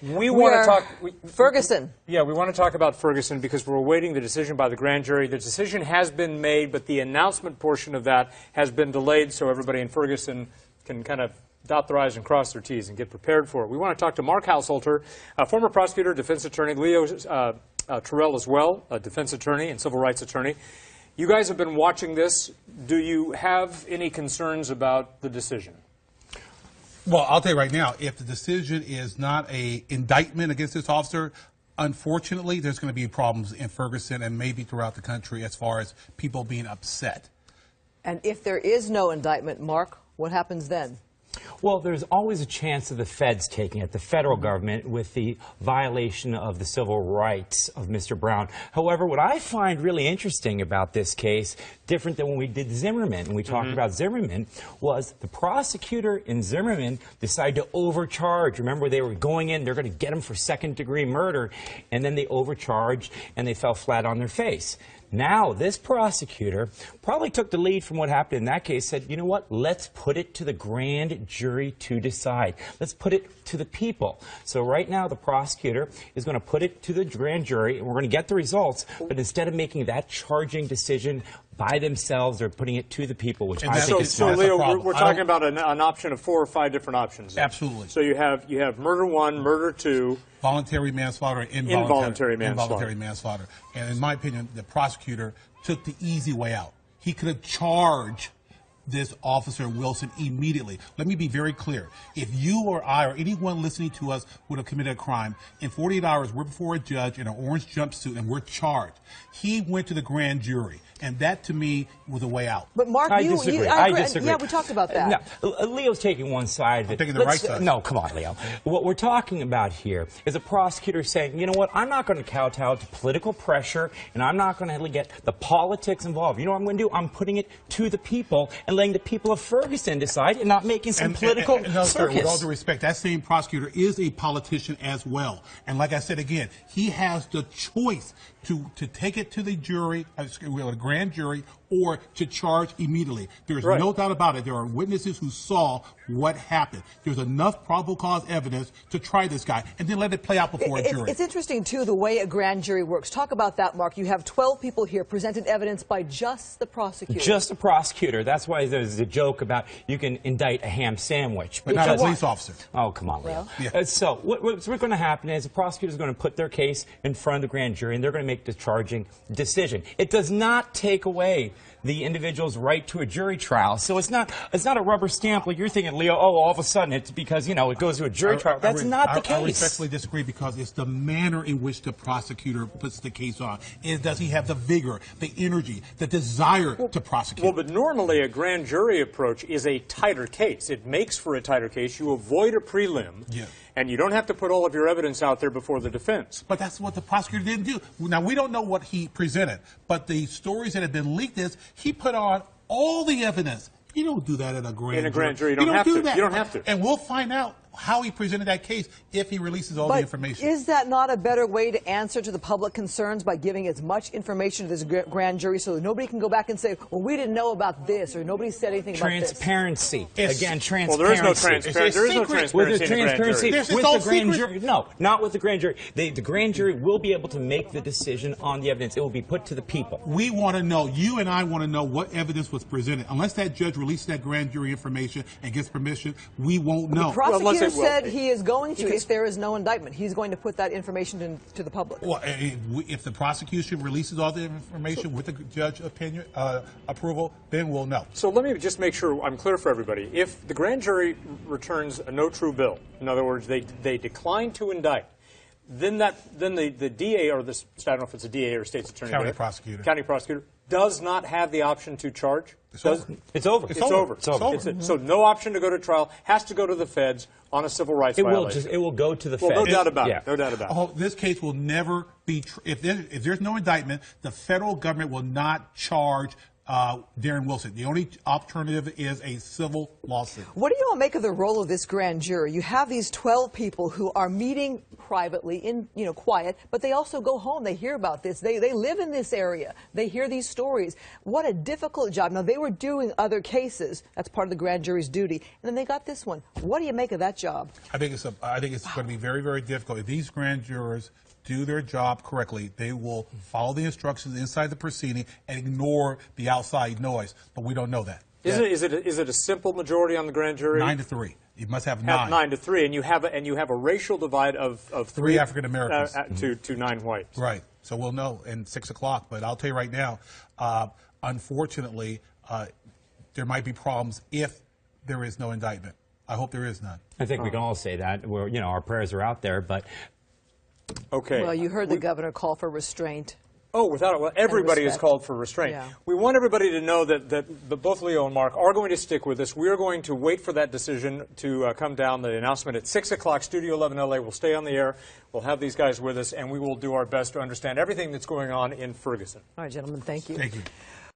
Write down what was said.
We want to talk... Ferguson. Yeah, we want to talk about Ferguson because we're awaiting the decision by the grand jury. The decision has been made, but the announcement portion of that has been delayed so everybody in Ferguson can kind of dot their I's and cross their T's and get prepared for it. We want to talk to Mark Haushalter, a former prosecutor, defense attorney, Leo Terrell as well, a defense attorney and civil rights attorney. You guys have been watching this. Do you have any concerns about the decision? Well, I'll tell you right now, if the decision is not an indictment against this officer, unfortunately, there's going to be problems in Ferguson and maybe throughout the country as far as people being upset. And if there is no indictment, Mark, what happens then? Well, there's always a chance of the feds taking it, the federal government, with the violation of the civil rights of Mr. Brown. However, what I find really interesting about this case, different than when we did Zimmerman, and we talked about Zimmerman, was the prosecutor in Zimmerman decided to overcharge. Remember, they were going in, they're going to get him for second-degree murder, and then they overcharged, and they fell flat on their face. Now, this prosecutor probably took the lead from what happened in that case, said, you know what, let's put it to the grand jury to decide. Let's put it to the people. So right now, the prosecutor is going to put it to the grand jury, and we're going to get the results, but instead of making that charging decision by themselves, they're putting it to the people, which I think is so Leo, we're talking about an option of 4 or 5 different options. Absolutely. So you have murder 1, murder 2, voluntary manslaughter, involuntary manslaughter. And in my opinion, the prosecutor took the easy way out. He could have charged this officer Wilson immediately. Let me be very clear. If you or I or anyone listening to us would have committed a crime, in 48 hours we're before a judge in an orange jumpsuit and we're charged. He went to the grand jury, and that to me was a way out. But Mark, I disagree. Yeah, we talked about that. No, Leo's taking one side of it. I'm taking the right side. No, come on, Leo. What we're talking about here is a prosecutor saying, you know what, I'm not going to kowtow to political pressure, and I'm not going to get the politics involved. You know what I'm going to do? I'm putting it to the people and letting the people of Ferguson decide and not making some political no, sir, circus. with all due respect, that same prosecutor is a politician as well. And like I said again, he has the choice to take it to the jury, the grand jury, or to charge immediately. There's no doubt about it. There are witnesses who saw what happened. There's enough probable cause evidence to try this guy and then let it play out before a jury. It's interesting, too, the way a grand jury works. Talk about that, Mark. You have 12 people here, presented evidence by just the prosecutor. Just the prosecutor. That's why there's a joke about you can indict a ham sandwich. But not a police officer. Oh, come on, Leo. Well, yeah. So what's going to happen is the prosecutor is going to put their case in front of the grand jury, and they're going to make the charging decision. It does not take away the individual's right to a jury trial. So it's not a rubber stamp like you're thinking, Leo, oh, all of a sudden it's because, you know, it goes to a jury trial. That's not the case. I respectfully disagree because it's the manner in which the prosecutor puts the case on. Does he have the vigor, the energy, the desire to prosecute? Well, but normally a grand jury approach is a tighter case. It makes for a tighter case. You avoid a prelim. Yeah. And you don't have to put all of your evidence out there before the defense. But that's what the prosecutor didn't do. Now, we don't know what he presented, but the stories that have been leaked is he put on all the evidence. You don't do that in a grand jury. In a grand jury, you don't have to. You don't have to. And we'll find out how he presented that case if he releases all the information. Is that not a better way to answer to the public concerns by giving as much information to this grand jury so that nobody can go back and say, well, we didn't know about this or nobody said anything about this? Transparency. Again, transparency. Well, there is no transparency. There is no transparency in the grand jury. With the grand jury. No, not with the grand jury. The grand jury will be able to make the decision on the evidence. It will be put to the people. We want to know, you and I want to know what evidence was presented. Unless that judge releases that grand jury information and gets permission, we won't know. The prosecutor said he is going to, if there is no indictment, he's going to put that information to the public. Well, if the prosecution releases all the information with the judge opinion approval, then we'll know. So let me just make sure I'm clear for everybody. If the grand jury returns a no true bill, in other words, they decline to indict, then the DA or the I don't know if it's a DA or state's attorney, county prosecutor does not have the option to charge. It's over. So no option to go to trial, has to go to the feds on a civil rights violation. It will go to the feds. Well, no doubt about it. No doubt about it. Oh, this case will never be, if there's no indictment, the federal government will not charge Darren Wilson. The only alternative is a civil lawsuit. What do you all make of the role of this grand jury? You have these 12 people who are meeting privately, in quiet, but they also go home. They hear about this. They live in this area. They hear these stories. What a difficult job. Now, they were doing other cases. That's part of the grand jury's duty. And then they got this one. What do you make of that job? I think it's going to be very, very difficult. If these grand jurors do their job correctly, they will follow the instructions inside the proceeding and ignore the outside noise. But we don't know that. Is it a simple majority on the grand jury? 9-3. You must have 9. 9-3, and you have a racial divide of 3 African Americans to 9 whites. Right. So we'll know in 6 o'clock. But I'll tell you right now, unfortunately, there might be problems if there is no indictment. I hope there is none. I think we can all say that. Our prayers are out there, but. Okay. Well, you heard the governor call for restraint. Oh, without it. Well, everybody has called for restraint. Yeah. We want everybody to know that both Leo and Mark are going to stick with us. We are going to wait for that decision to come down, the announcement at 6 o'clock. Studio 11 LA will stay on the air. We'll have these guys with us, and we will do our best to understand everything that's going on in Ferguson. All right, gentlemen, thank you. Thank you.